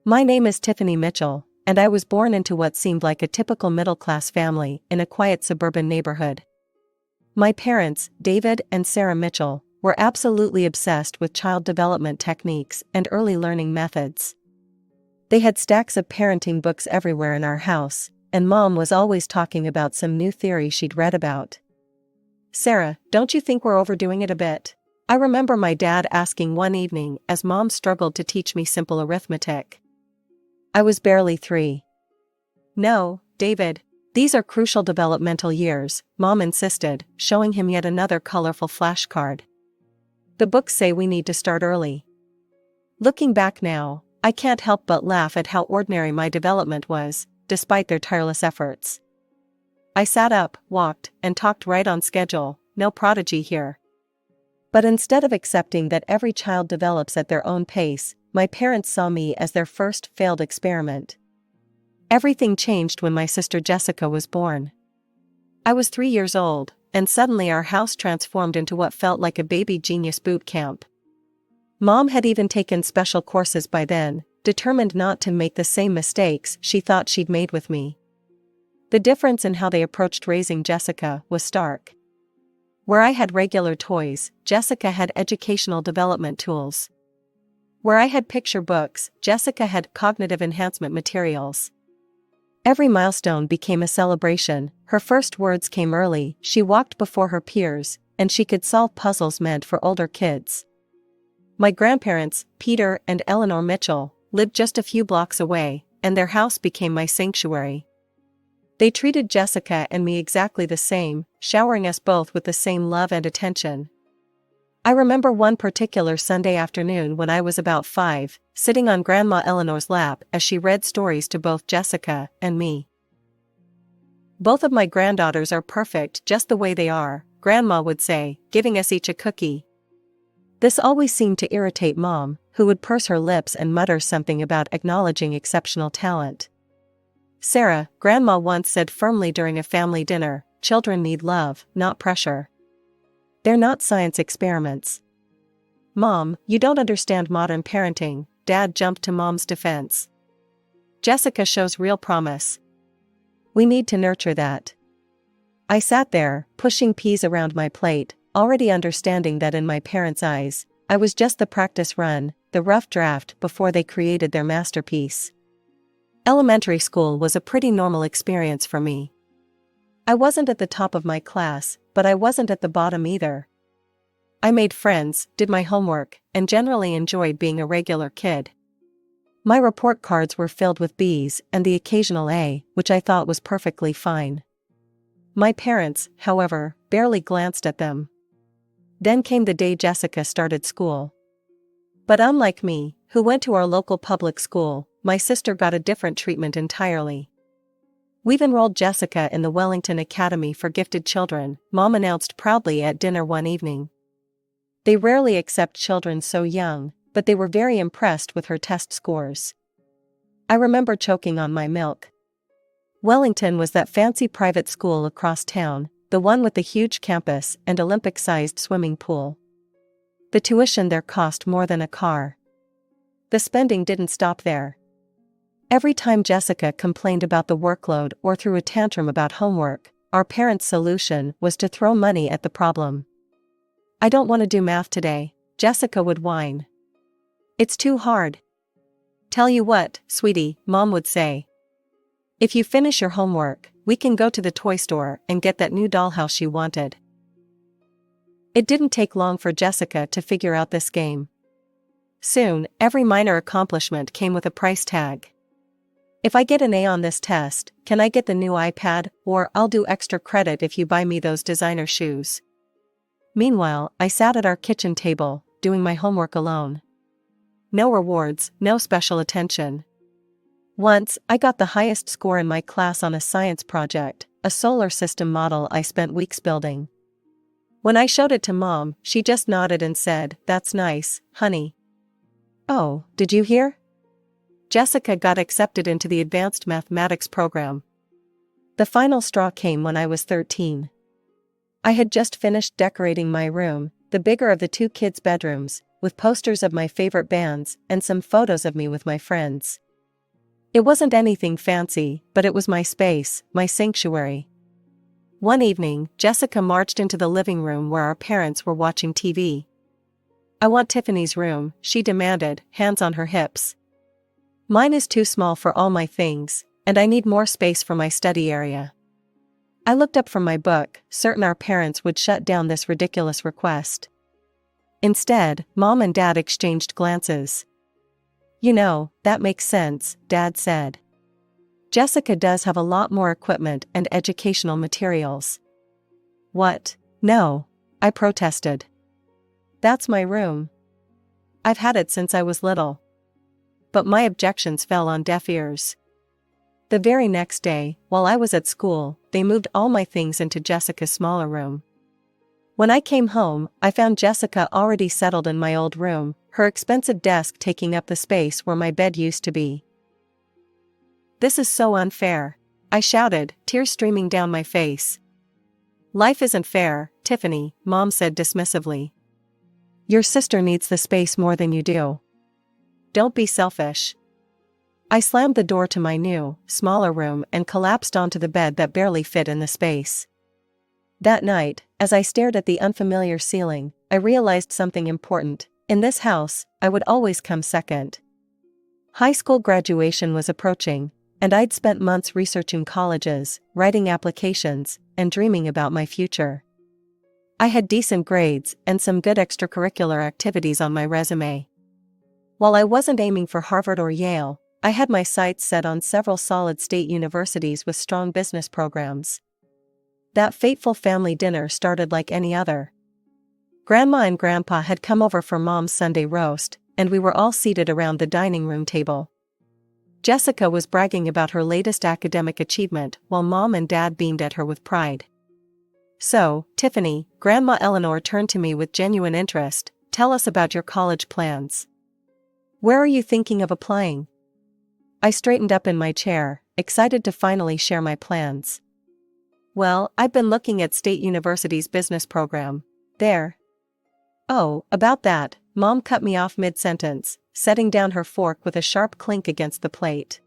My name is Tiffany Mitchell, and I was born into what seemed like a typical middle-class family in a quiet suburban neighborhood. My parents, David and Sarah Mitchell, were absolutely obsessed with child development techniques and early learning methods. They had stacks of parenting books everywhere in our house, and Mom was always talking about some new theory she'd read about. "Sarah, don't you think we're overdoing it a bit?" I remember my dad asking one evening as Mom struggled to teach me simple arithmetic. I was barely 3. "No, David. These are crucial developmental years," Mom insisted, showing him yet another colorful flashcard. "The books say we need to start early." Looking back now, I can't help but laugh at how ordinary my development was, despite their tireless efforts. I sat up, walked, and talked right on schedule, no prodigy here. But instead of accepting that every child develops at their own pace, my parents saw me as their first failed experiment. Everything changed when my sister Jessica was born. I was 3 years old, and suddenly our house transformed into what felt like a baby genius boot camp. Mom had even taken special courses by then, determined not to make the same mistakes she thought she'd made with me. The difference in how they approached raising Jessica was stark. Where I had regular toys, Jessica had educational development tools. Where I had picture books, Jessica had cognitive enhancement materials. Every milestone became a celebration. Her first words came early, she walked before her peers, and she could solve puzzles meant for older kids. My grandparents, Peter and Eleanor Mitchell, lived just a few blocks away, and their house became my sanctuary. They treated Jessica and me exactly the same, showering us both with the same love and attention. I remember one particular Sunday afternoon when I was about 5, sitting on Grandma Eleanor's lap as she read stories to both Jessica and me. "Both of my granddaughters are perfect just the way they are," Grandma would say, giving us each a cookie. This always seemed to irritate Mom, who would purse her lips and mutter something about acknowledging exceptional talent. "Sarah," Grandma once said firmly during a family dinner, "children need love, not pressure. They're not science experiments." "Mom, you don't understand modern parenting," Dad jumped to Mom's defense. "Jessica shows real promise. We need to nurture that." I sat there, pushing peas around my plate, already understanding that in my parents' eyes, I was just the practice run, the rough draft before they created their masterpiece. Elementary school was a pretty normal experience for me. I wasn't at the top of my class, but I wasn't at the bottom either. I made friends, did my homework, and generally enjoyed being a regular kid. My report cards were filled with B's and the occasional A, which I thought was perfectly fine. My parents, however, barely glanced at them. Then came the day Jessica started school. But unlike me, who went to our local public school, my sister got a different treatment entirely. "We've enrolled Jessica in the Wellington Academy for Gifted Children," Mom announced proudly at dinner one evening. They rarely accept children so young, but they were very impressed with her test scores. I remember choking on my milk. Wellington was that fancy private school across town, the one with the huge campus and Olympic-sized swimming pool. The tuition there cost more than a car. The spending didn't stop there. Every time Jessica complained about the workload or threw a tantrum about homework, our parents' solution was to throw money at the problem. "I don't want to do math today," Jessica would whine. "It's too hard." "Tell you what, sweetie," Mom would say. "If you finish your homework, we can go to the toy store and get that new dollhouse she wanted." It didn't take long for Jessica to figure out this game. Soon, every minor accomplishment came with a price tag. "If I get an A on this test, can I get the new iPad, or I'll do extra credit if you buy me those designer shoes." Meanwhile, I sat at our kitchen table, doing my homework alone. No rewards, no special attention. Once, I got the highest score in my class on a science project, a solar system model I spent weeks building. When I showed it to Mom, she just nodded and said, "That's nice, honey." "Oh, did you hear? Jessica got accepted into the advanced mathematics program." The final straw came when I was 13. I had just finished decorating my room, the bigger of the 2 kids' bedrooms, with posters of my favorite bands and some photos of me with my friends. It wasn't anything fancy, but it was my space, my sanctuary. One evening, Jessica marched into the living room where our parents were watching TV. "I want Tiffany's room," she demanded, hands on her hips. "Mine is too small for all my things, and I need more space for my study area." I looked up from my book, certain our parents would shut down this ridiculous request. Instead, Mom and Dad exchanged glances. "You know, that makes sense," Dad said. "Jessica does have a lot more equipment and educational materials." "What? No," I protested. "That's my room. I've had it since I was little." But my objections fell on deaf ears. The very next day, while I was at school, they moved all my things into Jessica's smaller room. When I came home, I found Jessica already settled in my old room, her expensive desk taking up the space where my bed used to be. "This is so unfair," I shouted, tears streaming down my face. "Life isn't fair, Tiffany," Mom said dismissively. "Your sister needs the space more than you do. Don't be selfish." I slammed the door to my new, smaller room and collapsed onto the bed that barely fit in the space. That night, as I stared at the unfamiliar ceiling, I realized something important. In this house, I would always come second. High school graduation was approaching, and I'd spent months researching colleges, writing applications, and dreaming about my future. I had decent grades and some good extracurricular activities on my resume. While I wasn't aiming for Harvard or Yale, I had my sights set on several solid state universities with strong business programs. That fateful family dinner started like any other. Grandma and Grandpa had come over for Mom's Sunday roast, and we were all seated around the dining room table. Jessica was bragging about her latest academic achievement while Mom and Dad beamed at her with pride. "So, Tiffany," Grandma Eleanor turned to me with genuine interest, "tell us about your college plans. Where are you thinking of applying?" I straightened up in my chair, excited to finally share my plans. "Well, I've been looking at State University's business program. There." "Oh, about that," Mom cut me off mid-sentence, setting down her fork with a sharp clink against the plate.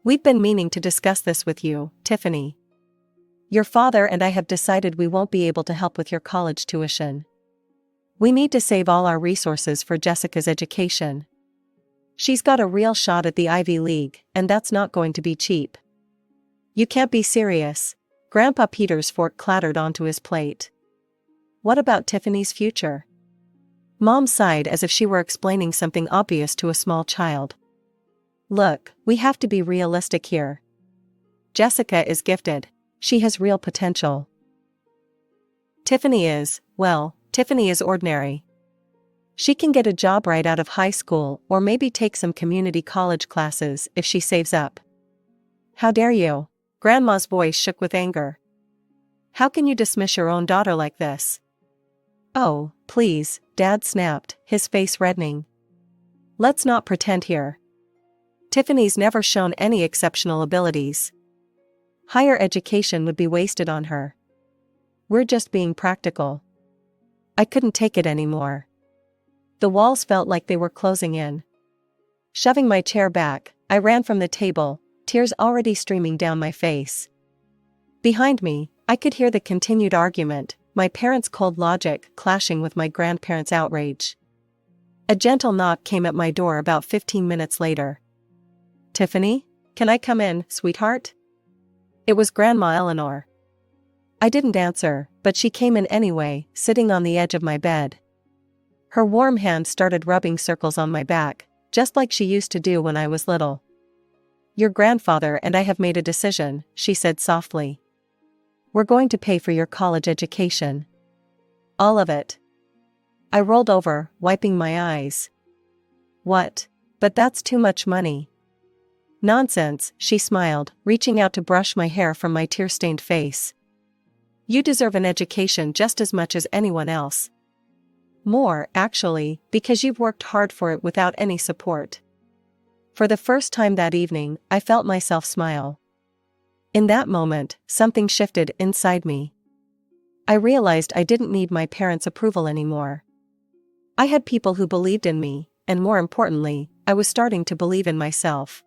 "We've been meaning to discuss this with you, Tiffany. Your father and I have decided we won't be able to help with your college tuition. We need to save all our resources for Jessica's education. She's got a real shot at the Ivy League, and that's not going to be cheap." "You can't be serious." Grandpa Peter's fork clattered onto his plate. "What about Tiffany's future?" Mom sighed as if she were explaining something obvious to a small child. "Look, we have to be realistic here. Jessica is gifted. She has real potential. Tiffany is ordinary. She can get a job right out of high school or maybe take some community college classes if she saves up." "How dare you?" Grandma's voice shook with anger. "How can you dismiss your own daughter like this?" "Oh, please," Dad snapped, his face reddening. "Let's not pretend here. Tiffany's never shown any exceptional abilities. Higher education would be wasted on her. We're just being practical." I couldn't take it anymore. The walls felt like they were closing in. Shoving my chair back, I ran from the table, tears already streaming down my face. Behind me, I could hear the continued argument, my parents' cold logic clashing with my grandparents' outrage. A gentle knock came at my door about 15 minutes later. "Tiffany? Can I come in, sweetheart?" It was Grandma Eleanor. I didn't answer, but she came in anyway, sitting on the edge of my bed. Her warm hand started rubbing circles on my back, just like she used to do when I was little. "Your grandfather and I have made a decision," she said softly. "We're going to pay for your college education. All of it." I rolled over, wiping my eyes. "What? But that's too much money." "Nonsense," she smiled, reaching out to brush my hair from my tear-stained face. "You deserve an education just as much as anyone else. More, actually, because you've worked hard for it without any support." For the first time that evening, I felt myself smile. In that moment, something shifted inside me. I realized I didn't need my parents' approval anymore. I had people who believed in me, and more importantly, I was starting to believe in myself.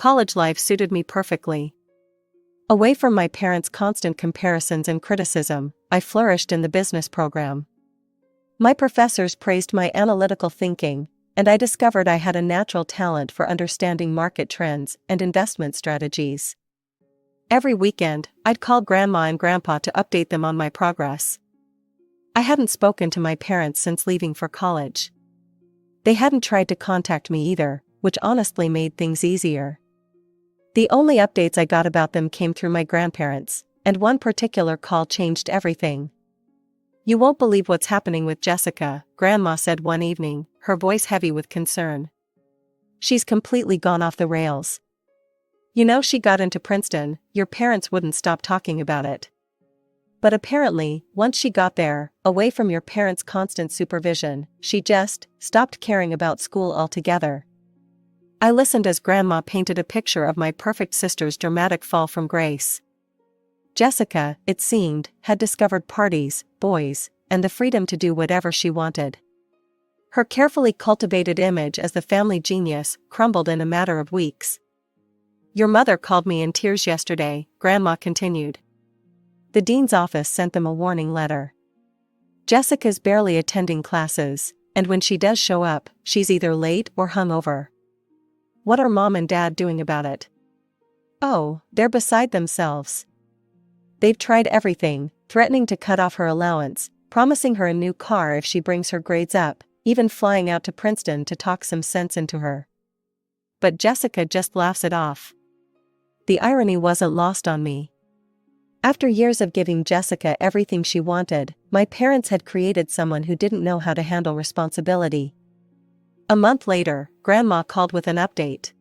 College life suited me perfectly. Away from my parents' constant comparisons and criticism, I flourished in the business program. My professors praised my analytical thinking, and I discovered I had a natural talent for understanding market trends and investment strategies. Every weekend, I'd call Grandma and Grandpa to update them on my progress. I hadn't spoken to my parents since leaving for college. They hadn't tried to contact me either, which honestly made things easier. The only updates I got about them came through my grandparents, and one particular call changed everything. "You won't believe what's happening with Jessica," Grandma said one evening, her voice heavy with concern. "She's completely gone off the rails. You know, she got into Princeton, your parents wouldn't stop talking about it. But apparently, once she got there, away from your parents' constant supervision, she just stopped caring about school altogether." I listened as Grandma painted a picture of my perfect sister's dramatic fall from grace. Jessica, it seemed, had discovered parties, boys, and the freedom to do whatever she wanted. Her carefully cultivated image as the family genius crumbled in a matter of weeks. "Your mother called me in tears yesterday," Grandma continued. "The dean's office sent them a warning letter. Jessica's barely attending classes, and when she does show up, she's either late or hungover. What are Mom and Dad doing about it?" "Oh, they're beside themselves. They've tried everything, threatening to cut off her allowance, promising her a new car if she brings her grades up, even flying out to Princeton to talk some sense into her. But Jessica just laughs it off." The irony wasn't lost on me. After years of giving Jessica everything she wanted, my parents had created someone who didn't know how to handle responsibility. A month later, Grandma called with an update.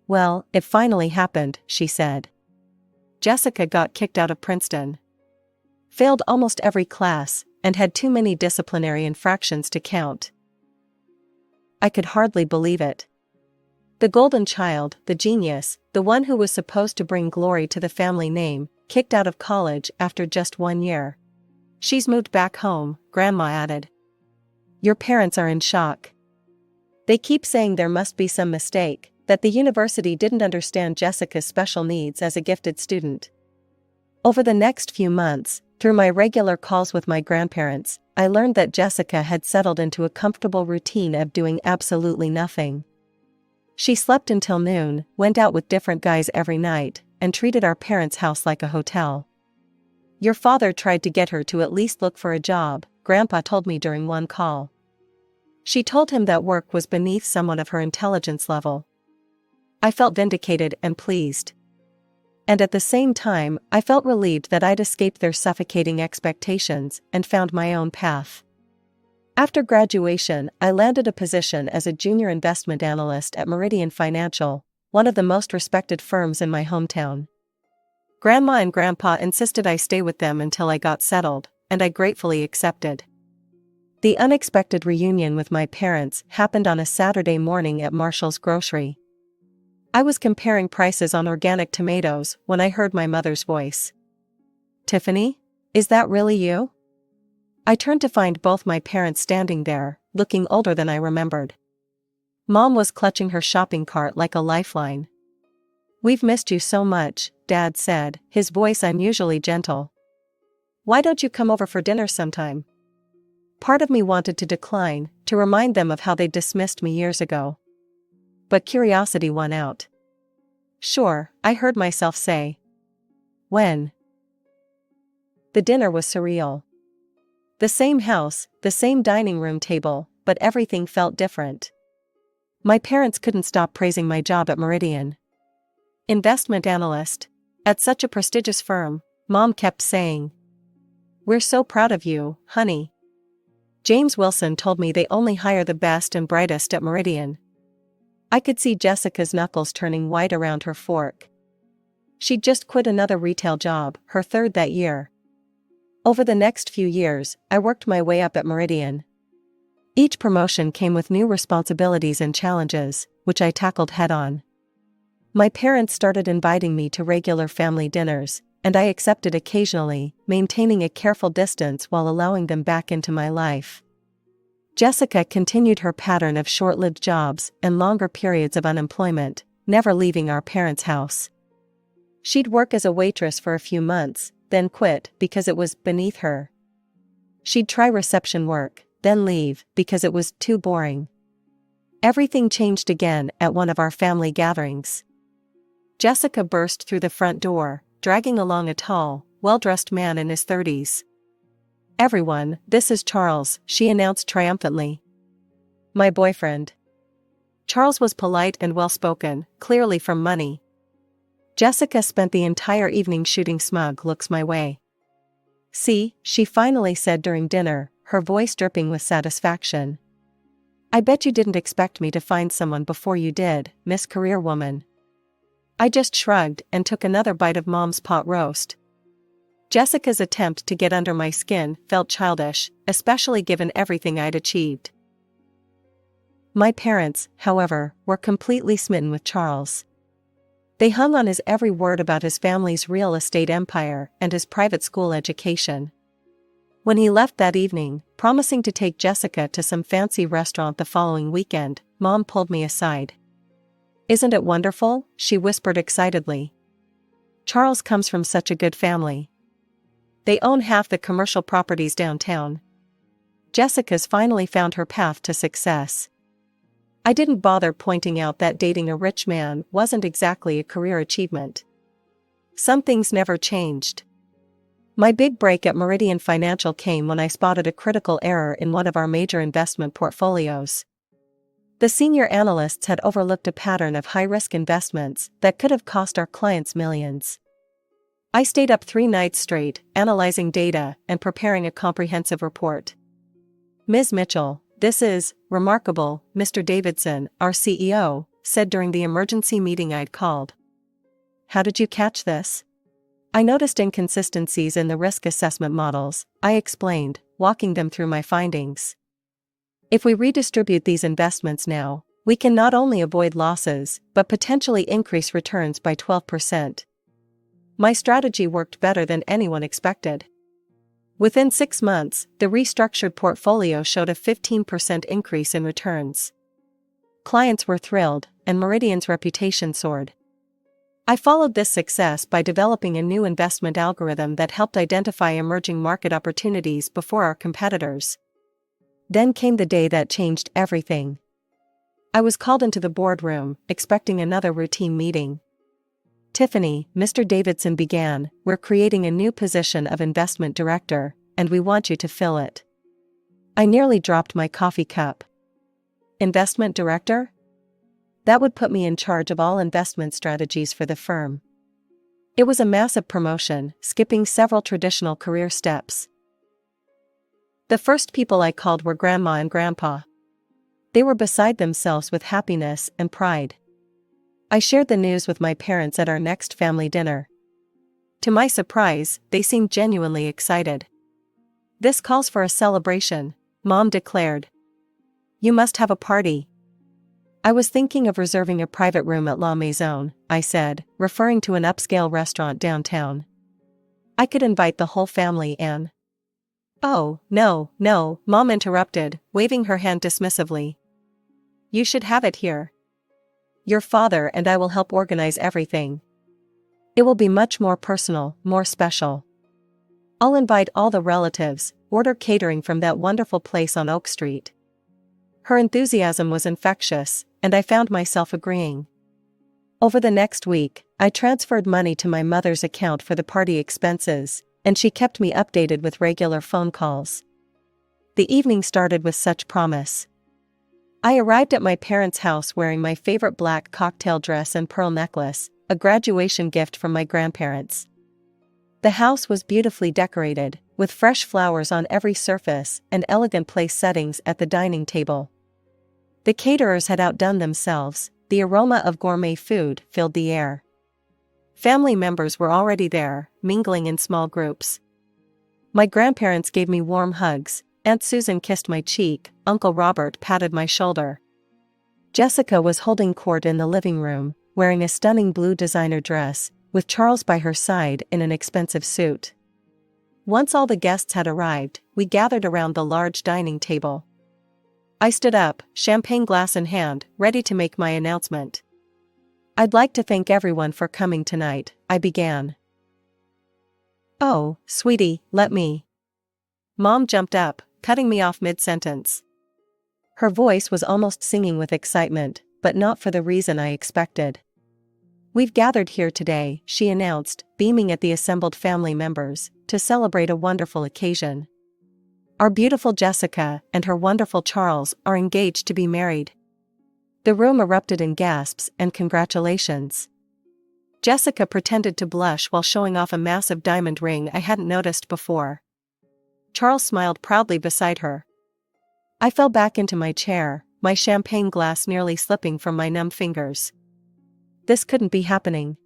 "Well, it finally happened," she said. "Jessica got kicked out of Princeton. Failed almost every class, and had too many disciplinary infractions to count." I could hardly believe it. The golden child, the genius, the one who was supposed to bring glory to the family name, kicked out of college after just 1 year. "She's moved back home," Grandma added. "Your parents are in shock. They keep saying there must be some mistake, that the university didn't understand Jessica's special needs as a gifted student." Over the next few months, through my regular calls with my grandparents, I learned that Jessica had settled into a comfortable routine of doing absolutely nothing. She slept until noon, went out with different guys every night, and treated our parents' house like a hotel. "Your father tried to get her to at least look for a job," Grandpa told me during one call. "She told him that work was beneath someone of her intelligence level." I felt vindicated and pleased. And at the same time, I felt relieved that I'd escaped their suffocating expectations and found my own path. After graduation, I landed a position as a junior investment analyst at Meridian Financial, one of the most respected firms in my hometown. Grandma and Grandpa insisted I stay with them until I got settled, and I gratefully accepted. The unexpected reunion with my parents happened on a Saturday morning at Marshall's Grocery. I was comparing prices on organic tomatoes when I heard my mother's voice. "Tiffany? Is that really you?" I turned to find both my parents standing there, looking older than I remembered. Mom was clutching her shopping cart like a lifeline. "We've missed you so much," Dad said, his voice unusually gentle. "Why don't you come over for dinner sometime?" Part of me wanted to decline, to remind them of how they dismissed me years ago. But curiosity won out. "Sure," I heard myself say. "When?" The dinner was surreal. The same house, the same dining room table, but everything felt different. My parents couldn't stop praising my job at Meridian. "Investment analyst. At such a prestigious firm," Mom kept saying. "We're so proud of you, honey. James Wilson told me they only hire the best and brightest at Meridian." I could see Jessica's knuckles turning white around her fork. She'd just quit another retail job, her third that year. Over the next few years, I worked my way up at Meridian. Each promotion came with new responsibilities and challenges, which I tackled head-on. My parents started inviting me to regular family dinners, and I accepted occasionally, maintaining a careful distance while allowing them back into my life. Jessica continued her pattern of short-lived jobs and longer periods of unemployment, never leaving our parents' house. She'd work as a waitress for a few months, then quit because it was beneath her. She'd try reception work, then leave because it was too boring. Everything changed again at one of our family gatherings. Jessica burst through the front door, dragging along a tall, well-dressed man in his 30s. "Everyone, this is Charles," she announced triumphantly. "My boyfriend." Charles was polite and well-spoken, clearly from money. Jessica spent the entire evening shooting smug looks my way. "See," she finally said during dinner, her voice dripping with satisfaction. "I bet you didn't expect me to find someone before you did, Miss Career Woman." I just shrugged and took another bite of Mom's pot roast. Jessica's attempt to get under my skin felt childish, especially given everything I'd achieved. My parents, however, were completely smitten with Charles. They hung on his every word about his family's real estate empire and his private school education. When he left that evening, promising to take Jessica to some fancy restaurant the following weekend, Mom pulled me aside. "Isn't it wonderful?" she whispered excitedly. "Charles comes from such a good family. They own half the commercial properties downtown. Jessica's finally found her path to success." I didn't bother pointing out that dating a rich man wasn't exactly a career achievement. Some things never changed. My big break at Meridian Financial came when I spotted a critical error in one of our major investment portfolios. The senior analysts had overlooked a pattern of high-risk investments that could have cost our clients millions. I stayed up 3 nights straight, analyzing data and preparing a comprehensive report. "Ms. Mitchell, this is remarkable," Mr. Davidson, our CEO, said during the emergency meeting I'd called. "How did you catch this?" "I noticed inconsistencies in the risk assessment models," I explained, walking them through my findings. "If we redistribute these investments now, we can not only avoid losses, but potentially increase returns by 12%. My strategy worked better than anyone expected. Within 6 months, the restructured portfolio showed a 15% increase in returns. Clients were thrilled, and Meridian's reputation soared. I followed this success by developing a new investment algorithm that helped identify emerging market opportunities before our competitors. Then came the day that changed everything. I was called into the boardroom, expecting another routine meeting. "Tiffany," Mr. Davidson began, "we're creating a new position of investment director, and we want you to fill it." I nearly dropped my coffee cup. Investment director? That would put me in charge of all investment strategies for the firm. It was a massive promotion, skipping several traditional career steps. The first people I called were Grandma and Grandpa. They were beside themselves with happiness and pride. I shared the news with my parents at our next family dinner. To my surprise, they seemed genuinely excited. "This calls for a celebration," Mom declared. "You must have a party." "I was thinking of reserving a private room at La Maison," I said, referring to an upscale restaurant downtown. "I could invite the whole family and—" "Oh, no, no," Mom interrupted, waving her hand dismissively. "You should have it here. Your father and I will help organize everything. It will be much more personal, more special. I'll invite all the relatives, order catering from that wonderful place on Oak Street." Her enthusiasm was infectious, and I found myself agreeing. Over the next week, I transferred money to my mother's account for the party expenses, and she kept me updated with regular phone calls. The evening started with such promise. I arrived at my parents' house wearing my favorite black cocktail dress and pearl necklace, a graduation gift from my grandparents. The house was beautifully decorated, with fresh flowers on every surface and elegant place settings at the dining table. The caterers had outdone themselves, the aroma of gourmet food filled the air. Family members were already there, mingling in small groups. My grandparents gave me warm hugs, Aunt Susan kissed my cheek, Uncle Robert patted my shoulder. Jessica was holding court in the living room, wearing a stunning blue designer dress, with Charles by her side in an expensive suit. Once all the guests had arrived, we gathered around the large dining table. I stood up, champagne glass in hand, ready to make my announcement. "I'd like to thank everyone for coming tonight," I began. "Oh, sweetie, let me." Mom jumped up, cutting me off mid-sentence. Her voice was almost singing with excitement, but not for the reason I expected. "We've gathered here today," she announced, beaming at the assembled family members, "to celebrate a wonderful occasion. Our beautiful Jessica and her wonderful Charles are engaged to be married." The room erupted in gasps and congratulations. Jessica pretended to blush while showing off a massive diamond ring I hadn't noticed before. Charles smiled proudly beside her. I fell back into my chair, my champagne glass nearly slipping from my numb fingers. This couldn't be happening.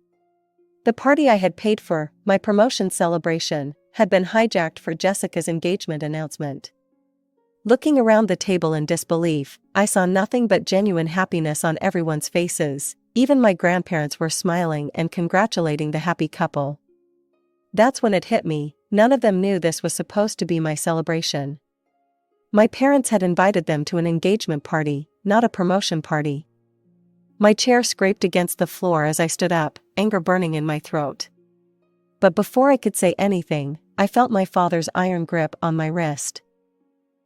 The party I had paid for, my promotion celebration, had been hijacked for Jessica's engagement announcement. Looking around the table in disbelief, I saw nothing but genuine happiness on everyone's faces. Even my grandparents were smiling and congratulating the happy couple. That's when it hit me, none of them knew this was supposed to be my celebration. My parents had invited them to an engagement party, not a promotion party. My chair scraped against the floor as I stood up, anger burning in my throat. But before I could say anything, I felt my father's iron grip on my wrist.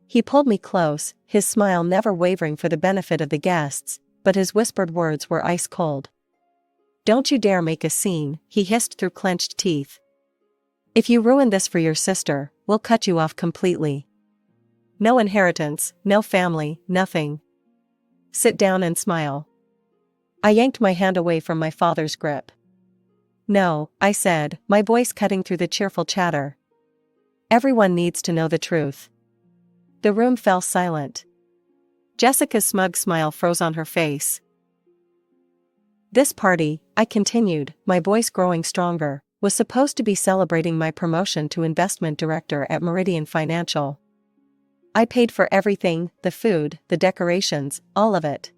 He pulled me close, his smile never wavering for the benefit of the guests, but his whispered words were ice cold. "Don't you dare make a scene," he hissed through clenched teeth. "If you ruin this for your sister, we'll cut you off completely. No inheritance, no family, nothing. Sit down and smile." I yanked my hand away from my father's grip. "No," I said, my voice cutting through the cheerful chatter. "Everyone needs to know the truth." The room fell silent. Jessica's smug smile froze on her face. "This party," I continued, my voice growing stronger, "was supposed to be celebrating my promotion to investment director at Meridian Financial. I paid for everything, the food, the decorations, all of it.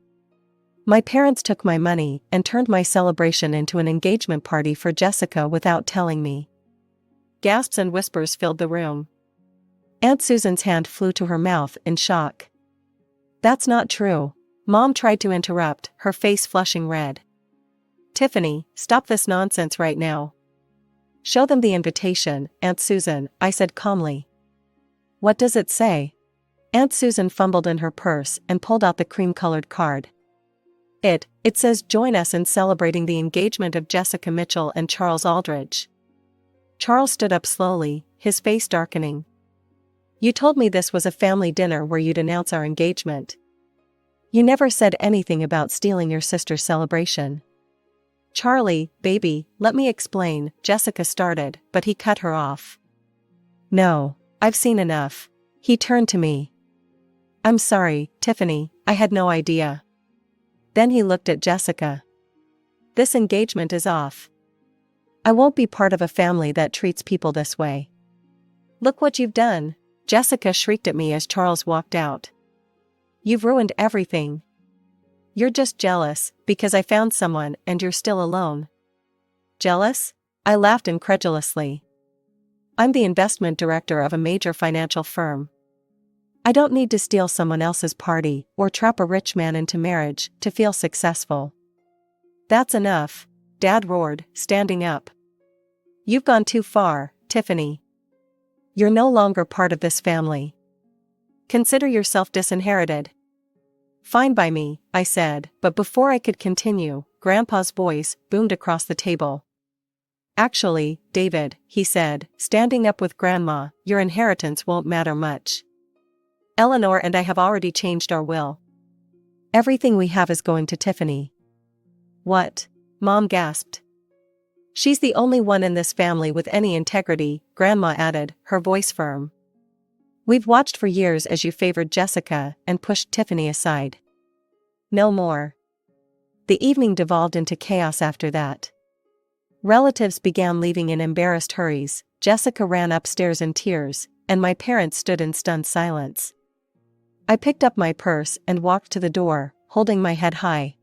My parents took my money and turned my celebration into an engagement party for Jessica without telling me." Gasps and whispers filled the room. Aunt Susan's hand flew to her mouth in shock. "That's not true." Mom tried to interrupt, her face flushing red. "Tiffany, stop this nonsense right now." "Show them the invitation, Aunt Susan," I said calmly. "What does it say?" Aunt Susan fumbled in her purse and pulled out the cream-colored card. It says join us in celebrating the engagement of Jessica Mitchell and Charles Aldridge." Charles stood up slowly, his face darkening. "You told me this was a family dinner where you'd announce our engagement. You never said anything about stealing your sister's celebration." "Charlie, baby, let me explain," Jessica started, but he cut her off. "No, I've seen enough." He turned to me. "I'm sorry, Tiffany, I had no idea." Then he looked at Jessica. "This engagement is off. I won't be part of a family that treats people this way." "Look what you've done," Jessica shrieked at me as Charles walked out. "You've ruined everything. You're just jealous, because I found someone and you're still alone." "Jealous?" I laughed incredulously. "I'm the investment director of a major financial firm. I don't need to steal someone else's party or trap a rich man into marriage to feel successful." "That's enough," Dad roared, standing up. "You've gone too far, Tiffany. You're no longer part of this family. Consider yourself disinherited." "Fine by me," I said, but before I could continue, Grandpa's voice boomed across the table. "Actually, David," he said, standing up with Grandma, "your inheritance won't matter much. Eleanor and I have already changed our will. Everything we have is going to Tiffany." "What?" Mom gasped. "She's the only one in this family with any integrity," Grandma added, her voice firm. "We've watched for years as you favored Jessica and pushed Tiffany aside. No more." The evening devolved into chaos after that. Relatives began leaving in embarrassed hurries, Jessica ran upstairs in tears, and my parents stood in stunned silence. I picked up my purse and walked to the door, holding my head high.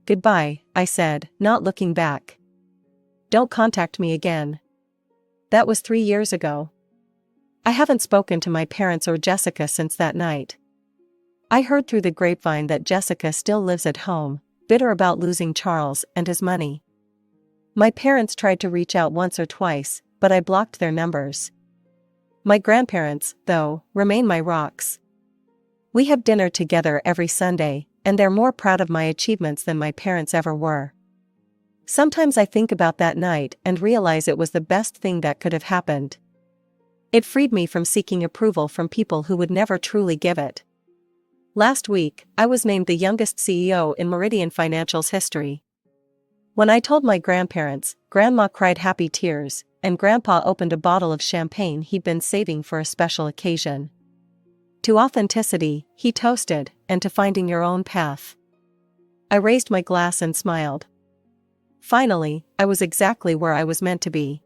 "Goodbye," I said, not looking back. "Don't contact me again." That was 3 years ago. I haven't spoken to my parents or Jessica since that night. I heard through the grapevine that Jessica still lives at home, bitter about losing Charles and his money. My parents tried to reach out once or twice, but I blocked their numbers. My grandparents, though, remain my rocks. We have dinner together every Sunday, and they're more proud of my achievements than my parents ever were. Sometimes I think about that night and realize it was the best thing that could have happened. It freed me from seeking approval from people who would never truly give it. Last week, I was named the youngest CEO in Meridian Financial's history. When I told my grandparents, Grandma cried happy tears, and Grandpa opened a bottle of champagne he'd been saving for a special occasion. To authenticity, he toasted, and to finding your own path. I raised my glass and smiled. Finally, I was exactly where I was meant to be.